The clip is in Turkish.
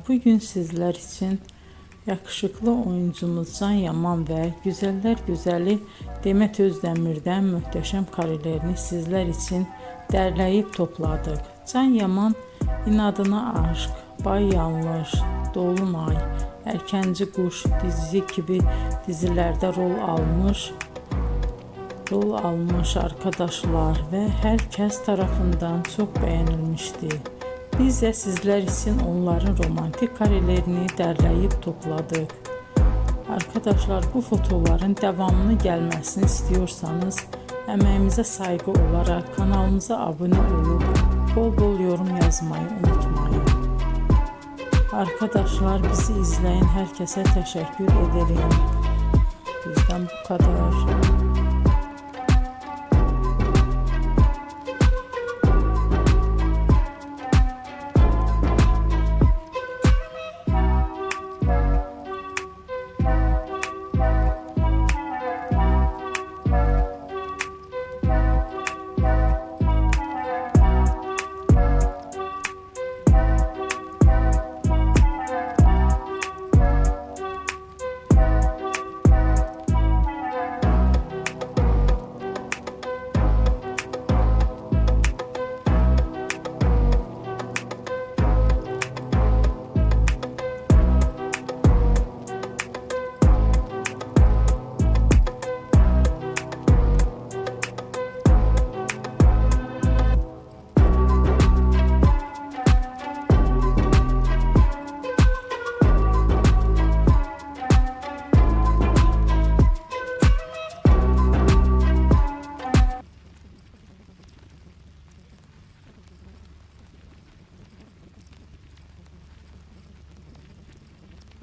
bugün sizler için yakışıklı oyuncumuz Can Yaman ve güzeller güzeli Demet Özdemir'den muhteşem karelerini sizler için derleyip topladık. Can Yaman İnadına Aşk, Bay Yanlış, Dolunay, Erkenci Kuş dizi gibi dizilerde rol almış arkadaşlar ve herkes tarafından çok beğenilmişti. Biz de sizler için onların romantik karelerini derleyip topladık. Arkadaşlar, bu fotoların devamını gelmesini istiyorsanız emeğimize saygı olarak kanalımıza abone olup bol bol yorum yazmayı unutmayın. Arkadaşlar, bizi izleyen herkese teşekkür ederim. Bizden bu kadar.